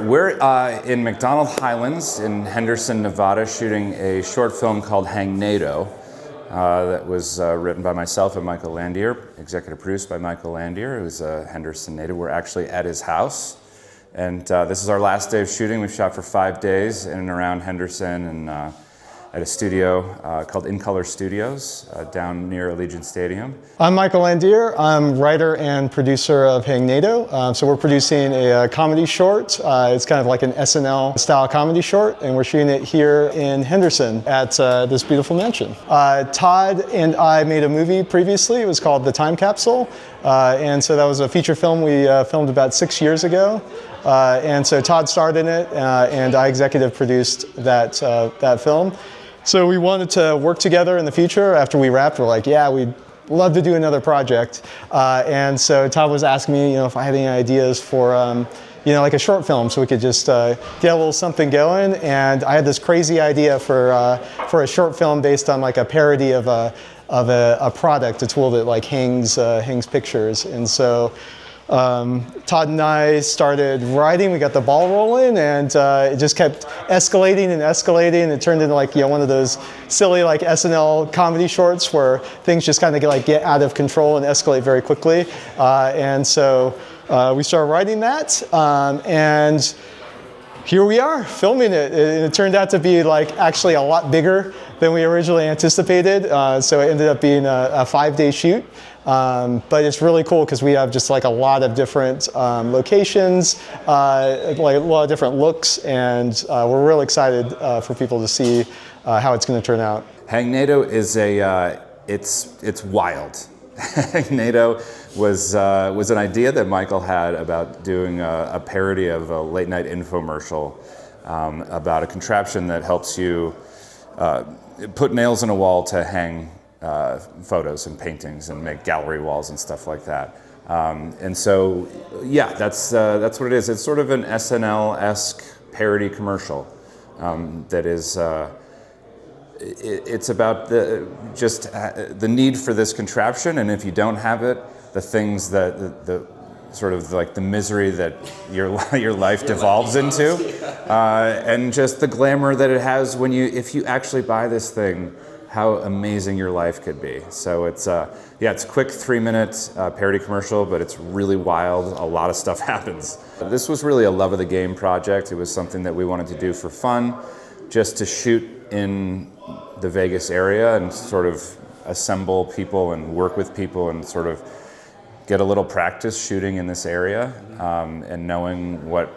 We're in McDonald Highlands in Henderson, Nevada, shooting a short film called Hangnado that was written by myself and Michael Landier, executive produced by Michael Landier, who's a Henderson native. We're actually at his house, and this is our last day of shooting. We've shot for 5 days in and around Henderson and at a studio called In Color Studios down near Allegiant Stadium. I'm Michael Landier. I'm writer and producer of Hangnado. So we're producing a comedy short. It's kind of like an SNL style comedy short, and we're shooting it here in Henderson at this beautiful mansion. Todd and I made a movie previously. It was called The Time Capsule. And so that was a feature film we filmed about 6 years ago. And so Todd starred in it, and I executive produced that film. So we wanted to work together in the future. After we wrapped, we're like, yeah, we'd love to do another project. And so Todd was asking me, if I had any ideas for, like a short film, so we could just get a little something going. And I had this crazy idea for a short film based on like a parody of a product, a tool that like hangs pictures. And so Todd and I started writing, we got the ball rolling, and it just kept escalating and escalating. It turned into like, one of those silly like SNL comedy shorts where things just kind of get out of control and escalate very quickly. And so we started writing that, and here we are filming it. It turned out to be like actually a lot bigger than we originally anticipated. So it ended up being a 5-day shoot. But it's really cool because we have just like a lot of different locations, like a lot of different looks, and we're really excited for people to see how it's going to turn out. Hangnado is it's wild. Hangnado was an idea that Michael had about doing a parody of a late night infomercial about a contraption that helps you put nails in a wall to hang photos and paintings and make gallery walls and stuff like that. And so, yeah, that's what it is. It's sort of an SNL-esque parody commercial that is. It's about the need for this contraption, and if you don't have it, the things that the sort of like the misery that your life devolves into, and just the glamour that it has if you actually buy this thing, how amazing your life could be. So it's it's a quick 3-minute parody commercial, but it's really wild. A lot of stuff happens. This was really a love of the game project. It was something that we wanted to do for fun, just to shoot in the Vegas area and sort of assemble people and work with people and sort of get a little practice shooting in this area, and knowing what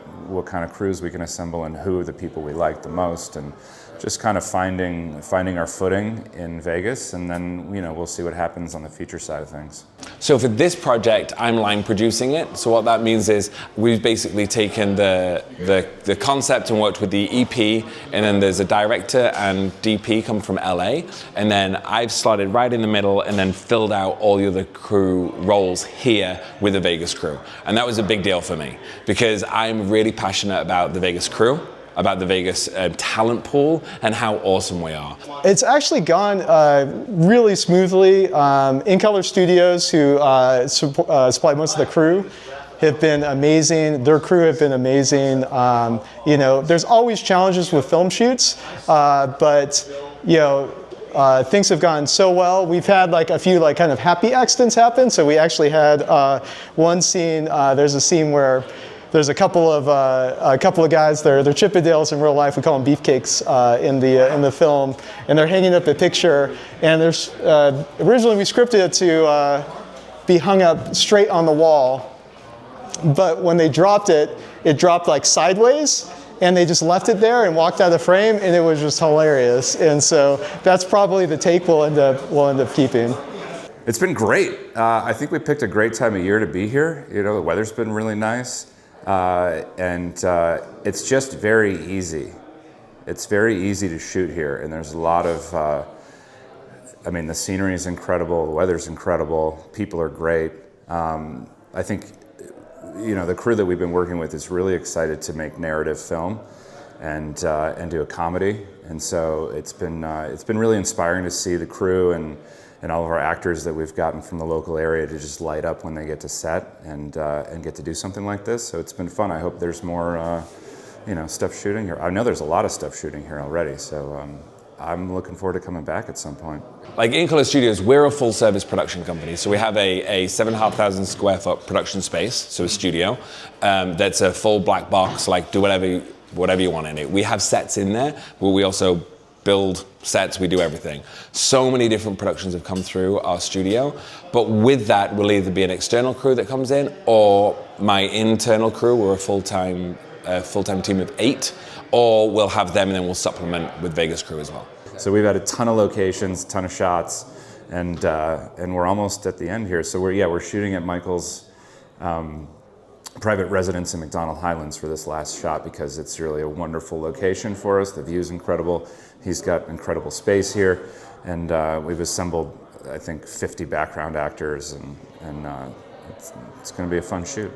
kind of crews we can assemble and who are the people we like the most, and just kind of finding our footing in Vegas, and then we'll see what happens on the feature side of things. So for this project, I'm line producing it. So what that means is we've basically taken the concept and worked with the EP, and then there's a director and DP come from LA, and then I've started right in the middle and then filled out all the other crew roles here with the Vegas crew. And that was a big deal for me because I'm really passionate about the Vegas crew, about the Vegas talent pool, and how awesome we are. It's actually gone really smoothly. In Color Studios, who supply most of the crew, have been amazing. Their crew have been amazing. There's always challenges with film shoots, but things have gone so well. We've had like a few like kind of happy accidents happen. So we actually had one scene. There's a scene where there's a couple of guys. They're Chippendales in real life. We call them beefcakes in the film, and they're hanging up a picture. And there's originally we scripted it to be hung up straight on the wall, but when they dropped it, it dropped like sideways, and they just left it there and walked out of the frame, and it was just hilarious. And so that's probably the take we'll end up keeping. It's been great. I think we picked a great time of year to be here. The weather's been really nice. And it's just very easy. It's very easy to shoot here, and there's a lot of, the scenery is incredible, the weather's incredible, people are great. I think, the crew that we've been working with is really excited to make narrative film and do a comedy, and so it's been really inspiring to see the crew and all of our actors that we've gotten from the local area to just light up when they get to set and get to do something like this. So it's been fun. I hope there's more stuff shooting here. I know there's a lot of stuff shooting here already, so I'm looking forward to coming back at some point. Like In Color Studios, we're a full service production company. So we have a 7,500 square foot production space, so a studio, that's a full black box, like do whatever you want in it. We have sets in there, but we also build sets, we do everything. So many different productions have come through our studio, but with that will either be an external crew that comes in or my internal crew. We're a full-time team of 8, or we'll have them and then we'll supplement with Vegas crew as well. So we've had a ton of locations, ton of shots, and we're almost at the end here. So we're shooting at Michael's private residence in McDonald Highlands for this last shot because it's really a wonderful location for us. The view's incredible. He's got incredible space here, and we've assembled, I think, 50 background actors, and it's going to be a fun shoot.